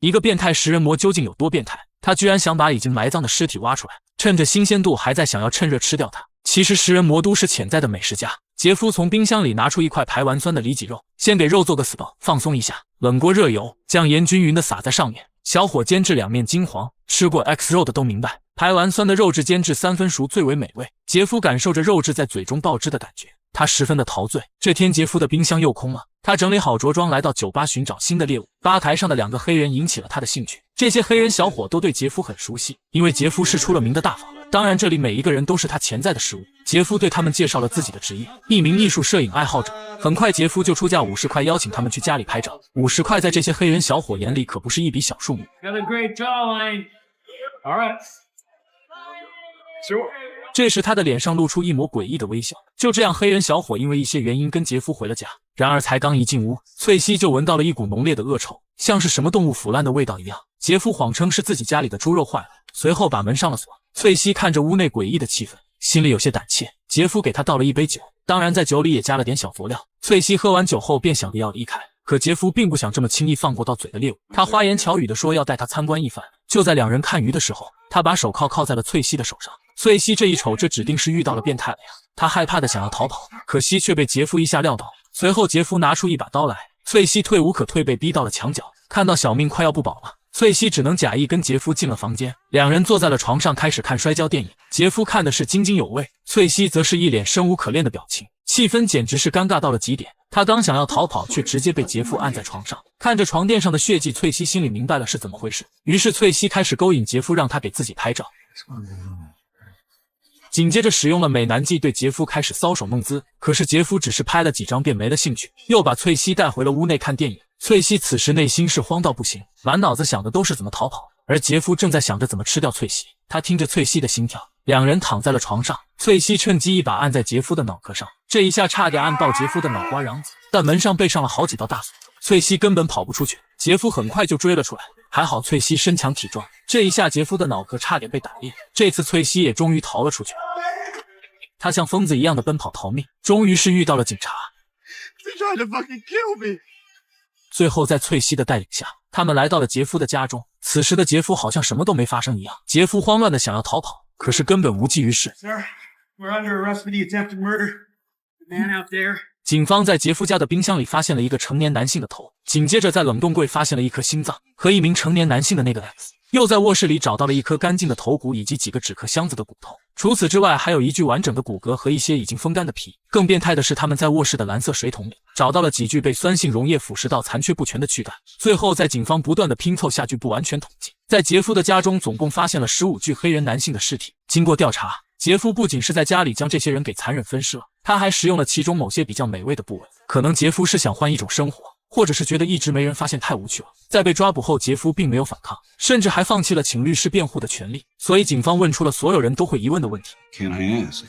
一个变态食人魔究竟有多变态？他居然想把已经埋葬的尸体挖出来，趁着新鲜度还在，想要趁热吃掉它。其实食人魔都是潜在的美食家。杰夫从冰箱里拿出一块排完酸的里脊肉，先给肉做个 SPA， 放松一下。冷锅热油，将盐均匀的撒在上面，小火煎至两面金黄。吃过 X 肉的都明白，排完酸的肉质煎至3分熟最为美味。杰夫感受着肉质在嘴中爆汁的感觉，他十分的陶醉。这天杰夫的冰箱又空了，他整理好着装来到酒吧寻找新的猎物。吧台上的2个黑人引起了他的兴趣，这些黑人小伙都对杰夫很熟悉，因为杰夫是出了名的大方。当然这里每一个人都是他潜在的食物。杰夫对他们介绍了自己的职业，一名艺术摄影爱好者。很快杰夫就出价50块邀请他们去家里拍照。50块在这些黑人小伙眼里可不是一笔小数目。这时他的脸上露出一抹诡异的微笑。就这样，黑人小伙因为一些原因跟杰夫回了家。然而才刚一进屋，翠西就闻到了一股浓烈的恶臭，像是什么动物腐烂的味道一样。杰夫谎称是自己家里的猪肉坏了，随后把门上了锁。翠西看着屋内诡异的气氛，心里有些胆怯。杰夫给她倒了一杯酒，当然在酒里也加了点小佐料。翠西喝完酒后便想着要离开，可杰夫并不想这么轻易放过到嘴的猎物，他花言巧语地说要带她参观一番。就在2人看鱼的时候，他把手铐铐在了翠西的手上。翠西这一瞅，这指定是遇到了变态了呀！他害怕的想要逃跑，可惜却被杰夫一下撂倒。随后杰夫拿出一把刀来，翠西退无可退，被逼到了墙角。看到小命快要不保了，翠西只能假意跟杰夫进了房间。2人坐在了床上开始看摔跤电影。杰夫看的是津津有味，翠西则是一脸生无可恋的表情，气氛简直是尴尬到了极点。他刚想要逃跑，却直接被杰夫按在床上。看着床垫上的血迹，翠西心里明白了是怎么回事。于是翠西开始勾引杰夫，让他给自己拍照。紧接着使用了美男计，对杰夫开始搔首弄姿。可是杰夫只是拍了几张便没了兴趣，又把翠西带回了屋内看电影。翠西此时内心是慌到不行，满脑子想的都是怎么逃跑，而杰夫正在想着怎么吃掉翠西。他听着翠西的心跳，2人躺在了床上，翠西趁机一把按在杰夫的脑壳上，这一下差点按爆杰夫的脑瓜瓤子，但门上被上了好几道大锁，翠西根本跑不出去。杰夫很快就追了出来，还好翠西身强体壮，这一下杰夫的脑壳差点被打裂。这次翠西也终于逃了出去，他像疯子一样的奔跑逃命，终于是遇到了警察。最后在翠西的带领下，他们来到了杰夫的家中。此时的杰夫好像什么都没发生一样。杰夫慌乱的想要逃跑，可是根本无济于事。警方在杰夫家的冰箱里发现了一个成年男性的头，紧接着在冷冻柜发现了一颗心脏和一名成年男性的那个 X， 又在卧室里找到了一颗干净的头骨以及几个纸壳箱子的骨头。除此之外，还有一具完整的骨骼和一些已经风干的皮。更变态的是，他们在卧室的蓝色水桶里找到了几具被酸性溶液腐蚀到残缺不全的躯干。最后在警方不断的拼凑下据不完全统计，在杰夫的家中总共发现了15具黑人男性的尸体。经过调查，杰夫不仅是在家里将这些人给残忍分尸了，他还食用了其中某些比较美味的部位。可能杰夫是想换一种生活，或者是觉得一直没人发现太无趣了。在被抓捕后，杰夫并没有反抗，甚至还放弃了请律师辩护的权利。所以警方问出了所有人都会疑问的问题。 Can I ask,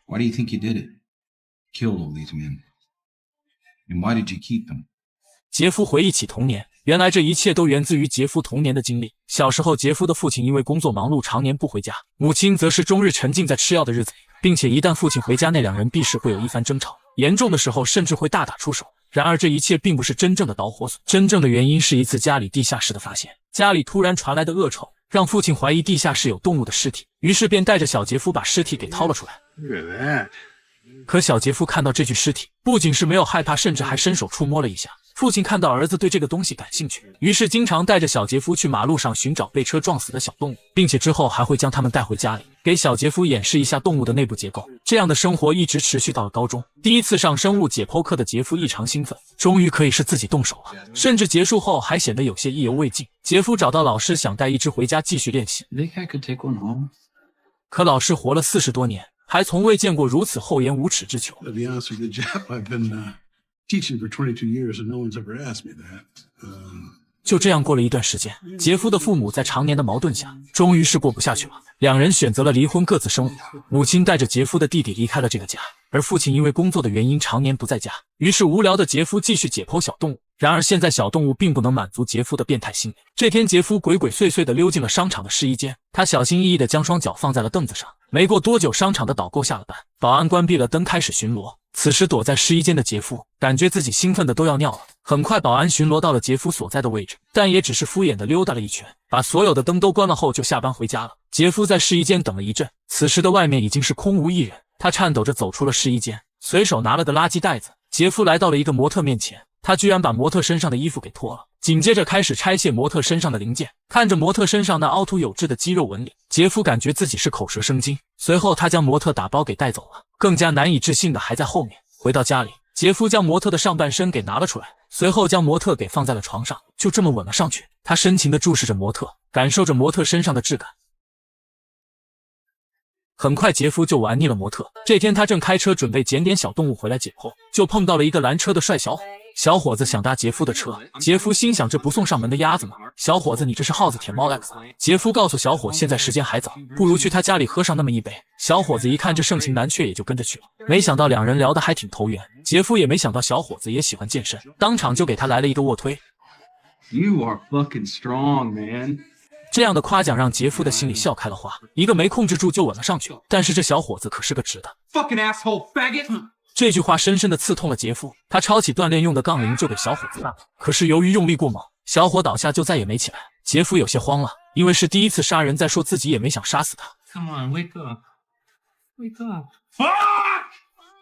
why do you think you did it? Killed all these men. And why did you keep them? 杰夫回忆起童年，原来这一切都源自于杰夫童年的经历。小时候，杰夫的父亲因为工作忙碌，常年不回家，母亲则是终日沉浸在吃药的日子里，并且一旦父亲回家，那2人必是会有一番争吵，严重的时候甚至会大打出手。然而这一切并不是真正的导火索，真正的原因是一次家里地下室的发现。家里突然传来的恶臭让父亲怀疑地下室有动物的尸体，于是便带着小杰夫把尸体给掏了出来。可小杰夫看到这具尸体，不仅是没有害怕，甚至还伸手触摸了一下。父亲看到儿子对这个东西感兴趣，于是经常带着小杰夫去马路上寻找被车撞死的小动物，并且之后还会将它们带回家里，给小杰夫演示一下动物的内部结构。这样的生活一直持续到了高中。第一次上生物解剖课的杰夫异常兴奋，终于可以是自己动手了，甚至结束后还显得有些意犹未尽。杰夫找到老师，想带一只回家继续练习，可老师活了40多年，还从未见过如此厚颜无耻之囚。Teaching for 22 years and no one's ever asked me that. 就这样过了一段时间，杰夫的父母在常年的矛盾下，终于是过不下去了，2人选择了离婚，各自生活。母亲带着杰夫的弟弟离开了这个家，而父亲因为工作的原因常年不在家。于是无聊的杰夫继续解剖小动物。然而现在小动物并不能满足杰夫的变态心理。这天杰夫鬼鬼祟祟地溜进了商场的试衣间，他小心翼翼地将双脚放在了凳子上。没过多久，商场的导购下了班，保安关闭了灯，开始巡逻。此时躲在试衣间的杰夫感觉自己兴奋的都要尿了。很快保安巡逻到了杰夫所在的位置，但也只是敷衍的溜达了一圈，把所有的灯都关了后就下班回家了。杰夫在试衣间等了一阵，此时的外面已经是空无一人，他颤抖着走出了试衣间，随手拿了个垃圾袋子。杰夫来到了一个模特面前，他居然把模特身上的衣服给脱了，紧接着开始拆卸模特身上的零件。看着模特身上那凹凸有致的肌肉纹理，杰夫感觉自己是口舌生津。随后他将模特打包给带走了，更加难以置信的还在后面。回到家里，杰夫将模特的上半身给拿了出来，随后将模特给放在了床上，就这么吻了上去。他深情地注视着模特，感受着模特身上的质感。很快杰夫就玩腻了模特。这天他正开车准备捡点小动物回来解剖，就碰到了一个拦车的帅小伙。小伙子想搭杰夫的车，杰夫心想这不送上门的鸭子吗？小伙子，你这是耗子舔猫 X 啊。杰夫告诉小伙现在时间还早，不如去他家里喝上那么一杯。小伙子一看这盛情难却，也就跟着去了。没想到两人聊得还挺投缘，杰夫也没想到小伙子也喜欢健身，当场就给他来了一个卧推。 You are fucking strong, man. 这样的夸奖让杰夫的心里笑开了花，一个没控制住就吻了上去。但是这小伙子可是个直的。 Fucking asshole faggot. 这句话深深地刺痛了杰夫，他抄起锻炼用的杠铃就给小伙子干了。可是由于用力过猛，小伙倒下就再也没起来。杰夫有些慌了，因为是第一次杀人，再说自己也没想杀死他。 Come on, wake up. Wake up.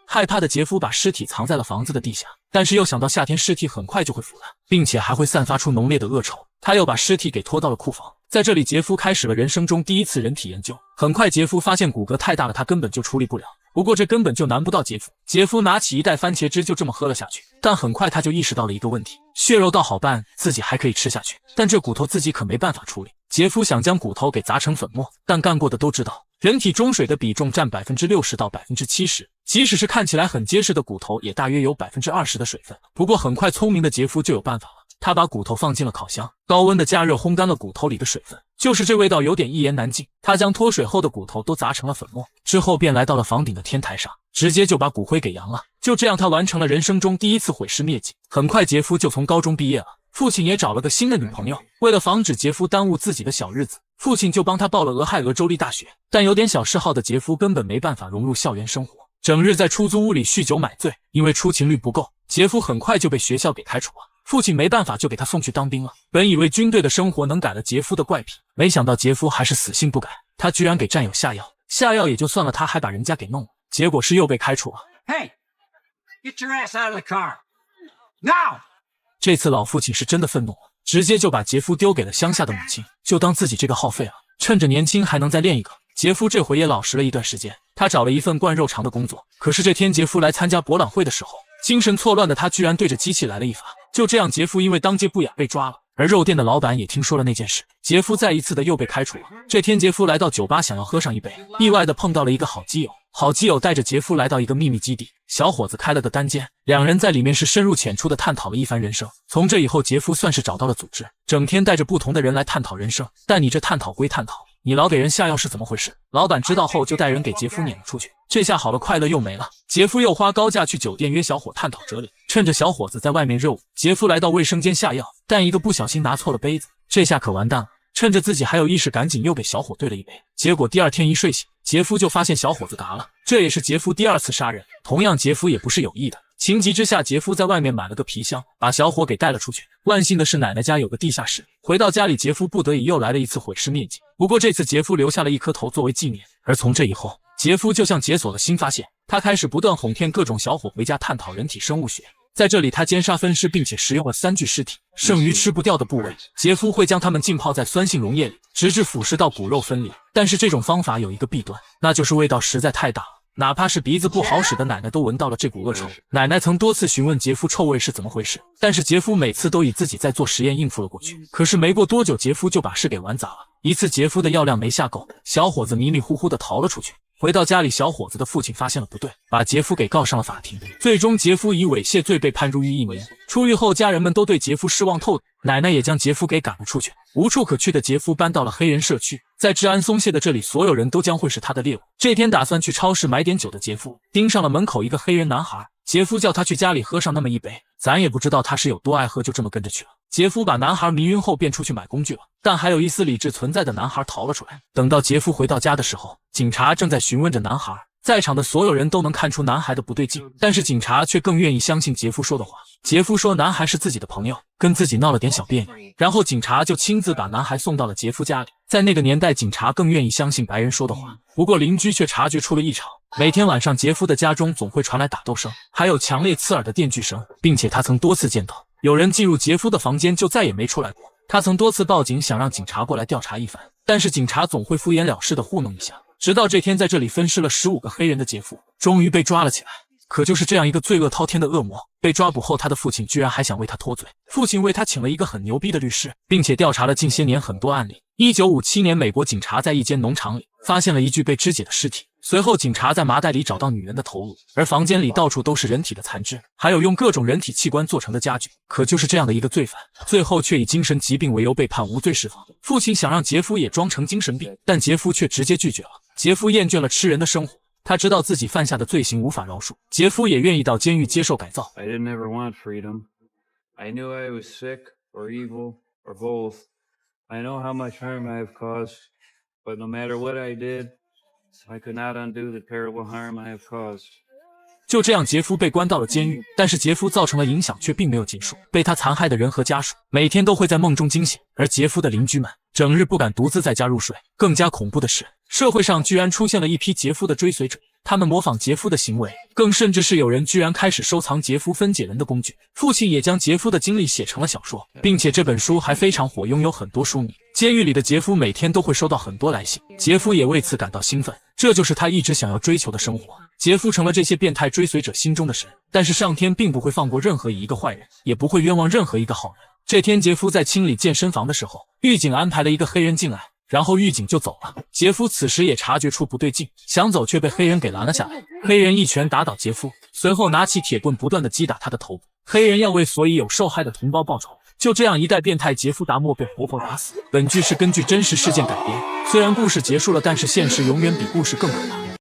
害怕的杰夫把尸体藏在了房子的地下，但是又想到夏天尸体很快就会腐烂，并且还会散发出浓烈的恶臭，他又把尸体给拖到了库房。在这里，杰夫开始了人生中第一次人体研究。很快，杰夫发现骨骼太大了，他根本就处理不了。不过这根本就难不到杰夫。杰夫拿起一袋番茄汁就这么喝了下去，但很快他就意识到了一个问题：血肉倒好办，自己还可以吃下去，但这骨头自己可没办法处理。杰夫想将骨头给砸成粉末，但干过的都知道，人体中水的比重占 60%到 70%， 即使是看起来很结实的骨头，也大约有 20% 的水分。不过很快，聪明的杰夫就有办法了。他把骨头放进了烤箱，高温的加热烘干了骨头里的水分，就是这味道有点一言难尽。他将脱水后的骨头都砸成了粉末，之后便来到了房顶的天台上，直接就把骨灰给扬了。就这样，他完成了人生中第一次毁尸灭迹。很快，杰夫就从高中毕业了，父亲也找了个新的女朋友。为了防止杰夫耽误自己的小日子，父亲就帮他报了俄亥俄州立大学。但有点小嗜好的杰夫根本没办法融入校园生活，整日在出租屋里酗酒买醉。因为出勤率不够，杰夫很快就被学校给开除了。父亲没办法，就给他送去当兵了。本以为军队的生活能改了杰夫的怪癖，没想到杰夫还是死性不改，他居然给战友下药。下药也就算了，他还把人家给弄了，结果是又被开除了。 Hey, get your ass out of the car. Now! 这次老父亲是真的愤怒了，直接就把杰夫丢给了乡下的母亲，就当自己这个耗废了，趁着年轻还能再练一个。杰夫这回也老实了一段时间，他找了一份灌肉肠的工作。可是这天杰夫来参加博览会的时候，精神错乱的他居然对着机器来了一发。就这样，杰夫因为当街不雅被抓了。而肉店的老板也听说了那件事，杰夫再一次的又被开除了。这天，杰夫来到酒吧想要喝上一杯，意外的碰到了一个好基友。好基友带着杰夫来到一个秘密基地，小伙子开了个单间，两人在里面是深入浅出的探讨了一番人生。从这以后，杰夫算是找到了组织，整天带着不同的人来探讨人生。但你这探讨归探讨，你老给人下药是怎么回事？老板知道后就带人给杰夫撵了出去。这下好了，快乐又没了。杰夫又花高价去酒店约小伙探讨哲理，趁着小伙子在外面热舞，杰夫来到卫生间下药，但一个不小心拿错了杯子，这下可完蛋了。趁着自己还有意识，赶紧又给小伙兑了一杯。结果第二天一睡醒，杰夫就发现小伙子嘎了，这也是杰夫第二次杀人。同样，杰夫也不是有意的。情急之下，杰夫在外面买了个皮箱，把小伙给带了出去。万幸的是，奶奶家有个地下室。回到家里，杰夫不得已又来了一次毁尸灭迹。不过这次杰夫留下了一颗头作为纪念。而从这以后，杰夫就像解锁了新发现，他开始不断哄骗各种小伙回家探讨人体生物学。在这里，他奸杀分尸，并且食用了3具尸体，剩余吃不掉的部位，杰夫会将它们浸泡在酸性溶液里，直至腐蚀到骨肉分离。但是这种方法有一个弊端，那就是味道实在太大了。哪怕是鼻子不好使的奶奶都闻到了这股恶臭。奶奶曾多次询问杰夫臭味是怎么回事，但是杰夫每次都以自己在做实验应付了过去。可是没过多久，杰夫就把事给玩砸了。一次，杰夫的药量没下够，小伙子迷迷糊糊的逃了出去。回到家里，小伙子的父亲发现了不对，把杰夫给告上了法庭。最终，杰夫以猥亵罪被判入狱1年。出狱后，家人们都对杰夫失望透顶，奶奶也将杰夫给赶了出去。无处可去的杰夫搬到了黑人社区，在治安松懈的这里，所有人都将会是他的猎物。这天，打算去超市买点酒的杰夫盯上了门口一个黑人男孩，杰夫叫他去家里喝上那么一杯，咱也不知道他是有多爱喝，就这么跟着去了。杰夫把男孩迷晕后便出去买工具了，但还有一丝理智存在的男孩逃了出来。等到杰夫回到家的时候，警察正在询问着男孩，在场的所有人都能看出男孩的不对劲，但是警察却更愿意相信杰夫说的话。杰夫说男孩是自己的朋友，跟自己闹了点小别扭，然后警察就亲自把男孩送到了杰夫家里。在那个年代，警察更愿意相信白人说的话。不过邻居却察觉出了异常，每天晚上杰夫的家中总会传来打斗声，还有强烈刺耳的电锯声，并且他曾多次见到有人进入杰夫的房间就再也没出来过。他曾多次报警，想让警察过来调查一番，但是警察总会敷衍了事的糊弄一下。直到这天，在这里分尸了15个黑人的杰夫终于被抓了起来。可就是这样一个罪恶滔天的恶魔，被抓捕后，他的父亲居然还想为他脱罪。父亲为他请了一个很牛逼的律师，并且调查了近些年很多案例。1957年，美国警察在一间农场里发现了一具被肢解的尸体，随后警察在麻袋里找到女人的头颅，而房间里到处都是人体的残肢，还有用各种人体器官做成的家具。可就是这样的一个罪犯，最后却以精神疾病为由被判无罪释放。父亲想让杰夫也装成精神病，但杰夫却直接拒绝了。杰夫厌倦了吃人的生活，他知道自己犯下的罪行无法饶恕，杰夫也愿意到监狱接受改造。 I didn't ever want freedom. I knew I was sick or evil or both. I know how much harm I have caused, but no matter what I did, I could not undo the terrible harm I have caused. 就这样，杰夫被关到了监狱，但是杰夫造成了影响却并没有结束。被他残害的人和家属每天都会在梦中惊醒，而杰夫的邻居们整日不敢独自在家入睡。更加恐怖的是，社会上居然出现了一批杰夫的追随者，他们模仿杰夫的行为，更甚至是有人居然开始收藏杰夫分解人的工具。父亲也将杰夫的经历写成了小说，并且这本书还非常火，拥有很多书迷。监狱里的杰夫每天都会收到很多来信，杰夫也为此感到兴奋，这就是他一直想要追求的生活。杰夫成了这些变态追随者心中的神，但是上天并不会放过任何一个坏人，也不会冤枉任何一个好人。这天，杰夫在清理健身房的时候，狱警安排了一个黑人进来，然后狱警就走了。杰夫此时也察觉出不对劲，想走却被黑人给拦了下来。黑人一拳打倒杰夫，随后拿起铁棍不断地击打他的头部。黑人要为所有受害的同胞报仇。就这样，一代变态杰夫达莫被活活打死。本剧是根据真实事件改编，虽然故事结束了，但是现实永远比故事更可怕。